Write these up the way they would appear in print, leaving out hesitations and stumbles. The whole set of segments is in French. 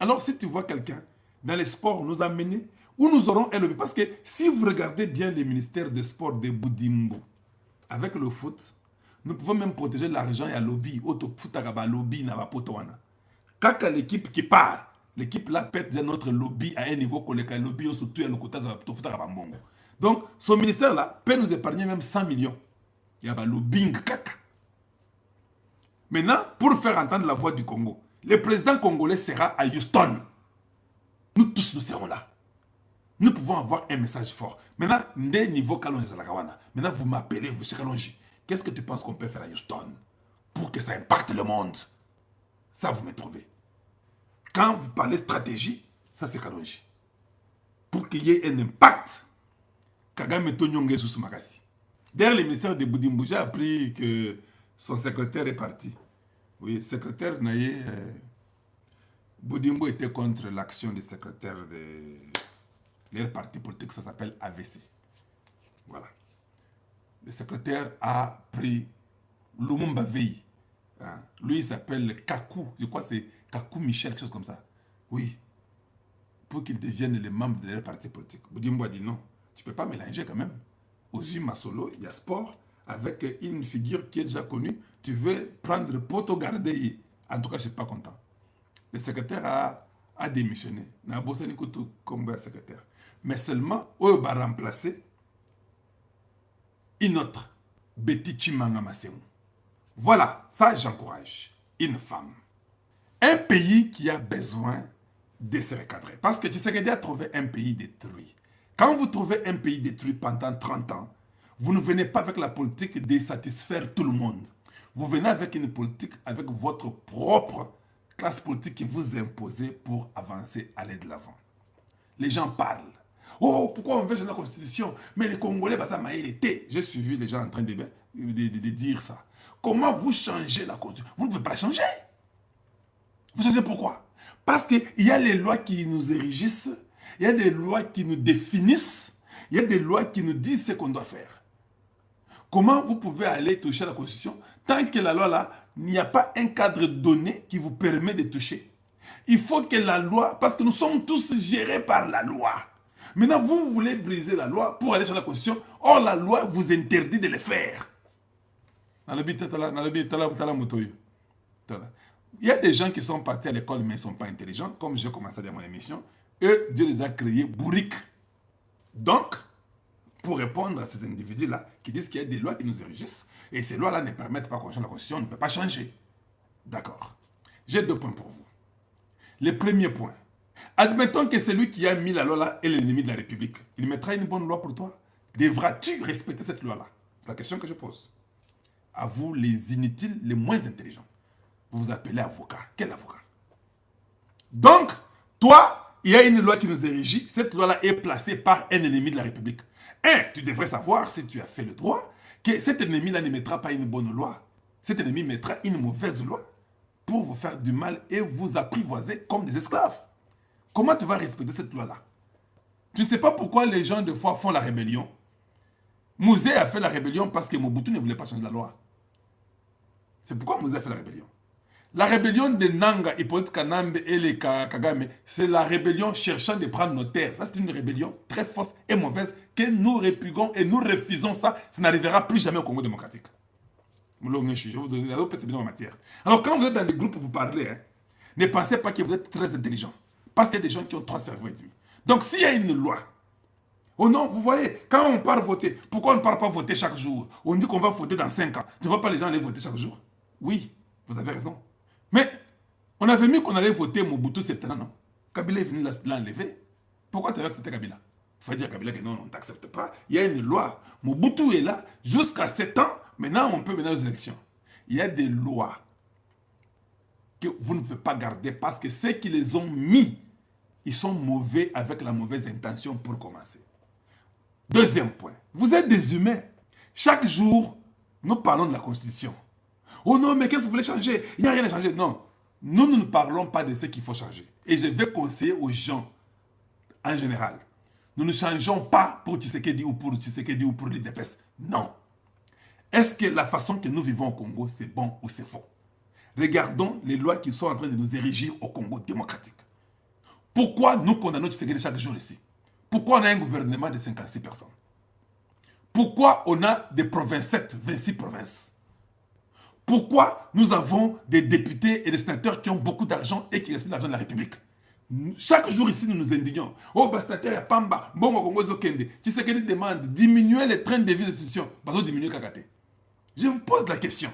Alors si tu vois quelqu'un dans les sports nous amener, où nous aurons un lobby, parce que si vous regardez bien les ministères des sports de Boudimbo, avec le foot, nous pouvons même protéger l'argent et le lobby, auto foot lobby na bapotoana. Quand l'équipe qui part, l'équipe là pète déjà notre lobby à un niveau que le lobby surtout à l'côté de la mbongo. Donc, ce ministère-là peut nous épargner même 100 millions. Il y a un lobbying caca. Maintenant, pour faire entendre la voix du Congo, le président congolais sera à Houston. Nous tous, nous serons là. Nous pouvons avoir un message fort. Maintenant, dès niveau Kalonji Salakawana, maintenant vous m'appelez, vous chez Kalonji. Qu'est-ce que tu penses qu'on peut faire à Houston pour que ça impacte le monde? Ça, vous me trouvez. Quand vous parlez stratégie, ça c'est Kalonji. Pour qu'il y ait un impact, Kagame Tonyonge sous Makassi. Derrière le ministère de Boudimbo, j'ai appris que son secrétaire est parti. Oui, secrétaire Naye, Boudimbo était contre l'action du secrétaire de leur parti politique, ça s'appelle AVC. Voilà. Le secrétaire a pris Lumumba Veil. Hein. Lui, il s'appelle Kakou. Je crois que c'est Kakou Michel, quelque chose comme ça. Oui. Pour qu'il devienne le membre de leur parti politique. Boudimbo a dit non. Tu ne peux pas mélanger quand même. Oji Masolo, il y a sport avec une figure qui est déjà connue. Tu veux prendre Poto Gardei. En tout cas, je ne suis pas content. Le secrétaire a démissionné. N'a pas bossé comme secrétaire. Mais seulement, on va remplacer une autre, Betty Chimanga Masemu. Voilà, ça j'encourage. Une femme. Un pays qui a besoin de se recadrer. Parce que Tshisekedi a trouvé un pays détruit. Quand vous trouvez un pays détruit pendant 30 ans, vous ne venez pas avec la politique de satisfaire tout le monde. Vous venez avec une politique, avec votre propre classe politique que vous imposez pour avancer, aller de l'avant. Les gens parlent. Oh, pourquoi on veut changer la constitution? Mais les Congolais, bah, ça m'a été. J'ai suivi les gens en train de dire ça. Comment vous changez la constitution? Vous ne pouvez pas la changer. Vous savez pourquoi? Parce qu'il y a les lois qui nous érigissent, il y a des lois qui nous définissent, il y a des lois qui nous disent ce qu'on doit faire. Comment vous pouvez aller toucher à la constitution tant que la loi là, il n'y a pas un cadre donné qui vous permet de toucher? Il faut que la loi, parce que nous sommes tous gérés par la loi. Maintenant, vous voulez briser la loi pour aller sur la constitution. Or, la loi vous interdit de le faire. Il y a des gens qui sont partis à l'école mais ils ne sont pas intelligents. Comme j'ai commencé à dire dans mon émission, eux, Dieu les a créés bourriques. Donc, pour répondre à ces individus-là qui disent qu'il y a des lois qui nous érigissent et ces lois-là ne permettent pas qu'on change la constitution, on ne peut pas changer. D'accord. J'ai 2 points pour vous. Le premier point. Admettons que celui qui a mis la loi là est l'ennemi de la République. Il mettra une bonne loi pour toi. Devras-tu respecter cette loi-là? C'est la question que je pose. À vous, les inutiles, les moins intelligents. Vous vous appelez avocat. Quel avocat? Donc, toi, il y a une loi qui nous érige. Cette loi-là est placée par un ennemi de la République. Tu devrais savoir, si tu as fait le droit, que cet ennemi-là ne mettra pas une bonne loi. Cet ennemi mettra une mauvaise loi pour vous faire du mal et vous apprivoiser comme des esclaves. Comment tu vas respecter cette loi-là? Tu ne sais pas pourquoi les gens, des fois, font la rébellion. Mouzé a fait la rébellion parce que Mobutu ne voulait pas changer la loi. C'est pourquoi Mouzé a fait la rébellion. La rébellion de Nanga, Hippolyte Kanambe et les Kagame, c'est la rébellion cherchant de prendre nos terres. Ça, c'est une rébellion très fausse et mauvaise que nous répudions et nous refusons ça. Ça n'arrivera plus jamais au Congo démocratique. Je vais vous donner la perception en matière. Alors, quand vous êtes dans des groupes, vous parlez, hein, ne pensez pas que vous êtes très intelligent. Parce qu'il y a des gens qui ont 3 cerveaux et demi. Donc, s'il y a une loi, oh non, vous voyez, quand on part voter, pourquoi on ne part pas voter chaque jour? On dit qu'on va voter dans 5 ans. Tu ne vois pas les gens aller voter chaque jour? Oui, vous avez raison. Mais on avait mis qu'on allait voter Mobutu 7 ans, non? Kabila est venu l'enlever. Pourquoi tu as accepté Kabila? Il faut dire à Kabila que non, on ne t'accepte pas. Il y a une loi. Mobutu est là jusqu'à 7 ans. Maintenant, on peut mener aux élections. Il y a des lois que vous ne pouvez pas garder parce que ceux qui les ont mis, ils sont mauvais avec la mauvaise intention pour commencer. Deuxième point, vous êtes des humains. Chaque jour, nous parlons de la Constitution. Oh non, mais qu'est-ce que vous voulez changer? Il n'y a rien à changer. Non, nous ne parlons pas de ce qu'il faut changer. Et je vais conseiller aux gens, en général, nous ne changeons pas pour Tshisekedi ou pour Tshisekedi ou pour les DPS. Non. Est-ce que la façon que nous vivons au Congo, c'est bon ou c'est faux? Regardons les lois qui sont en train de nous ériger au Congo démocratique. Pourquoi nous condamnons Tshisekedi chaque jour ici? Pourquoi on a un gouvernement de 56 personnes? Pourquoi on a des provinces, 7, 26 provinces? Pourquoi nous avons des députés et des sénateurs qui ont beaucoup d'argent et qui respectent l'argent de la République? Chaque jour ici, nous nous indignons. Oh, sénateur, Pamba, bon, Congo, Zokende. Tshisekedi demande de diminuer les trains de vie d'institution. Bazo diminuer Kakate. Je vous pose la question.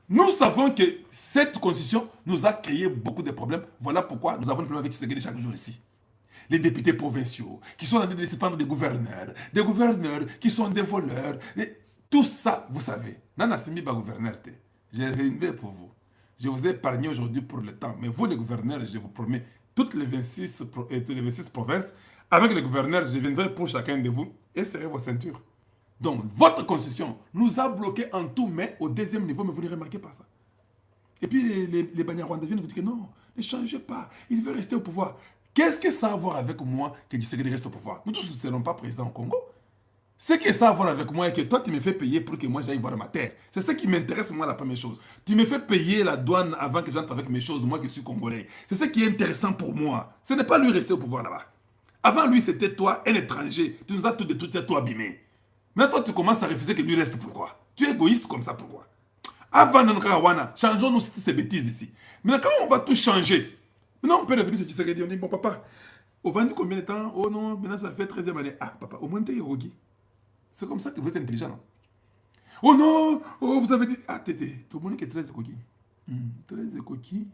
Nous savons que cette constitution nous a créé beaucoup de problèmes. Voilà pourquoi nous avons des problèmes avec Tshisekedi chaque jour ici. Les députés provinciaux qui sont en train de laisser prendre des gouverneurs qui sont des voleurs. Tout ça, vous savez. Nana Simi ba gouverneur. J'ai reviendrai pour vous. Je vous ai épargné aujourd'hui pour le temps. Mais vous, les gouverneurs, je vous promets, toutes les 26 provinces, avec les gouverneurs, je viendrai pour chacun de vous et serrez vos ceintures. Donc, votre constitution nous a bloqués en tout, mais au deuxième niveau, mais vous ne remarquez pas ça. Et puis, les Banyarwandais viennent vous dire que non, ne changez pas, il veut rester au pouvoir. Qu'est-ce que ça a à voir avec moi que Tshisekedi reste au pouvoir? Nous tous ne serons pas présidents au Congo. Ce que ça a à voir avec moi est que toi, tu me fais payer pour que moi j'aille voir ma terre. C'est ce qui m'intéresse, moi, la première chose. Tu me fais payer la douane avant que j'entre avec mes choses, moi qui suis congolais. C'est ce qui est intéressant pour moi. Ce n'est pas lui rester au pouvoir là-bas. Avant lui, c'était toi, un étranger. Tu nous as tout détruit, tu as tout abîmé. Mais toi, tu commences à refuser que lui reste. Pourquoi? Tu es égoïste comme ça, pourquoi? Avant Nankawana, changeons-nous ces bêtises ici. Mais quand on va tout changer, maintenant on peut revenir sur Tshisekedi, on dit, bon papa, au vendu combien de temps? Oh non, maintenant ça fait 13e année. Ah papa, au moins tu es Yogi. C'est comme ça que vous êtes intelligent, non? Oh non, oh vous avez dit, ah tété, tout le monde est 13 coquilles. 13 coquilles.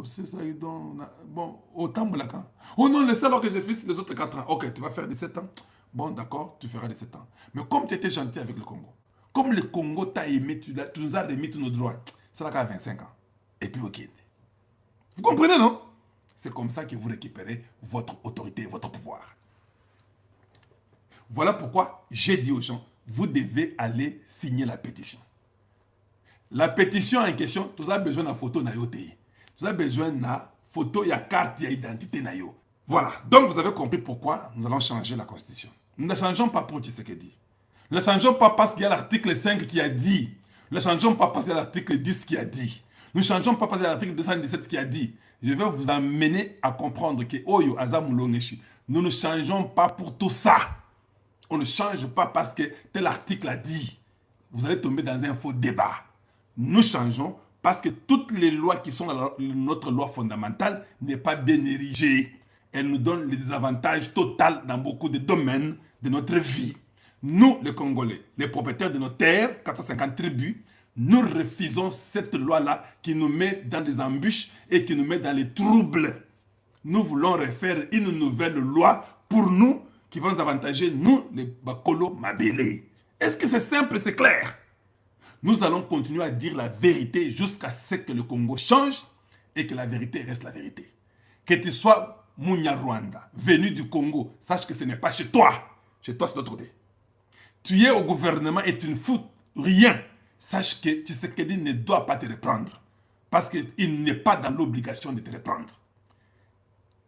C'est ça, donc, bon, autant de quand. Oh non, le seul alors que j'ai fait les autres 4 ans. Ok, tu vas faire 17 ans. Bon, d'accord, tu feras 17 ans. Mais comme tu étais gentil avec le Congo, comme le Congo t'a aimé, tu nous as remis tous nos droits, ça n'a qu'à 25 ans. Et puis, ok. Vous comprenez, non? C'est comme ça que vous récupérez votre autorité, votre pouvoir. Voilà pourquoi j'ai dit aux gens, vous devez aller signer la pétition. La pétition en question, tu as besoin d'une photo na yo te. Tu as besoin d'une photo, il y a carte, il y a identité na yo. Voilà, donc vous avez compris pourquoi nous allons changer la constitution. Nous ne changeons pas pour Tshisekedi. Nous ne changeons pas parce qu'il y a l'article 5 qui a dit. Nous ne changeons pas parce qu'il y a l'article 10 qui a dit. Nous ne changeons pas parce qu'il y a l'article 217 qui a dit. Je vais vous amener à comprendre que Oyo Azamulongeshi, nous ne changeons pas pour tout ça. On ne change pas parce que tel article a dit. Vous allez tomber dans un faux débat. Nous changeons parce que toutes les lois qui sont dans notre loi fondamentale n'est pas bien érigée. Elle nous donne les désavantages totaux dans beaucoup de domaines de notre vie. Nous, les Congolais, les propriétaires de nos terres, 450 tribus, nous refusons cette loi-là qui nous met dans des embûches et qui nous met dans les troubles. Nous voulons refaire une nouvelle loi pour nous qui va nous avantager, nous, les Bakolo Mabélé. Est-ce que c'est simple, c'est clair? Nous allons continuer à dire la vérité jusqu'à ce que le Congo change et que la vérité reste la vérité. Que tu sois Mounia Rwanda, venu du Congo, sache que ce n'est pas chez toi. Chez toi, c'est l'autre côté. Tu es au gouvernement et tu ne fous rien. Sache que Tshisekedi ne doit pas te reprendre. Parce qu'il n'est pas dans l'obligation de te reprendre.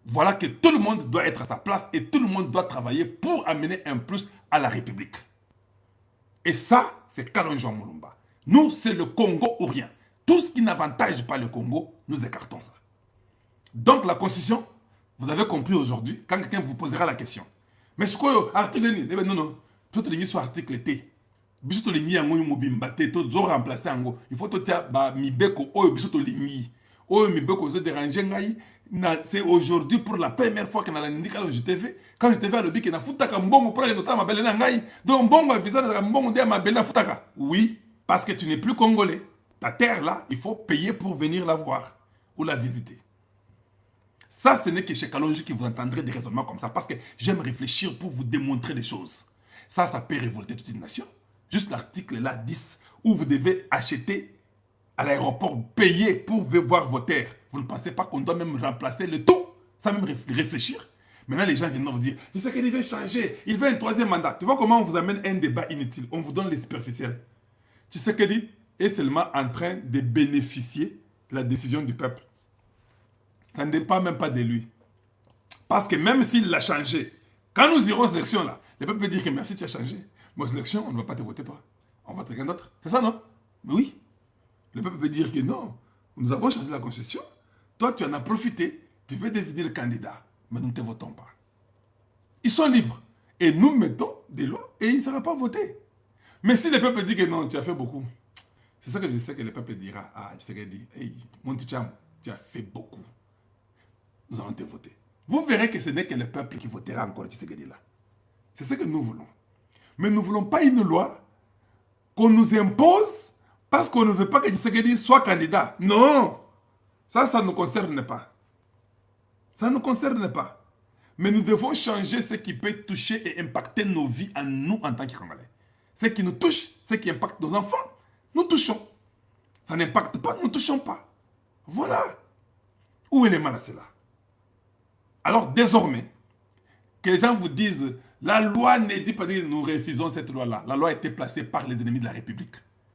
Voilà que tout le monde doit être à sa place et tout le monde doit travailler pour amener un plus à la République. Et ça, c'est Kalonji Mulumba. Nous, c'est le Congo ou rien. Tout ce qui n'avantage pas le Congo, nous écartons ça. Donc la Constitution, vous avez compris aujourd'hui, quand quelqu'un vous posera la question. Mais ce que l'article ni, non, non, tout le soit article T. Bisoto lingi yango mobimba te, tout zo remplacer yango. Il faut tout ba mibeko oyo bisoto lingi. Oyo mibeko zo déranger ngai. C'est aujourd'hui pour la première fois que na la ndika lo JTV. Quand je te vais à l'objet que na futaka mbongo pour que notama mabele na ngai. Donc mbongo visa na mbongo de mabele na futaka. Oui, parce que tu n'es plus congolais. Ta terre là, il faut payer pour venir la voir ou la visiter. Ça, ce n'est que chez Kalonji que vous entendrez des raisonnements comme ça. Parce que j'aime réfléchir pour vous démontrer des choses. Ça peut révolter toute une nation. Juste l'article là, 10, où vous devez acheter à l'aéroport, payer pour voir vos terres. Vous ne pensez pas qu'on doit même remplacer le tout, sans même réfléchir? Maintenant, les gens viennent vous dire, il sait qu'il veut changer, il veut un 3e mandat. Tu vois comment on vous amène un débat inutile? On vous donne les superficiels. Tshisekedi est seulement en train de bénéficier de la décision du peuple. Ça ne dépend même pas de lui. Parce que même s'il l'a changé, quand nous irons aux élections là, le peuple peut dire que merci, tu as changé. Mais aux élections, on ne va pas te voter toi. On va te quelqu'un d'autre. C'est ça, non? Mais oui. Le peuple peut dire que non, nous avons changé la constitution. Toi, tu en as profité. tu veux devenir candidat, mais nous ne te votons pas. Ils sont libres. Et nous mettons des lois et il ne sera pas voté. Mais si le peuple dit que non, tu as fait beaucoup, c'est ça que je sais que le peuple dira à Tshisekedi, hey, Monticham, tu as fait beaucoup. Nous allons te voter. Vous verrez que ce n'est que le peuple qui votera encore Tshisekedi là. C'est ce que nous voulons. Mais nous ne voulons pas une loi qu'on nous impose parce qu'on ne veut pas que Tshisekedi soit candidat. Non! Ça ne nous concerne pas. Ça ne nous concerne pas. Mais nous devons changer ce qui peut toucher et impacter nos vies à nous en tant que Congolais. Ce qui nous touche, ce qui impacte nos enfants, nous touchons. Ça n'impacte pas, nous ne touchons pas. Voilà. Où est le mal à cela? Alors désormais, que les gens vous disent, la loi ne dit pas que nous refusons cette loi-là. La loi a été placée par les ennemis de la République.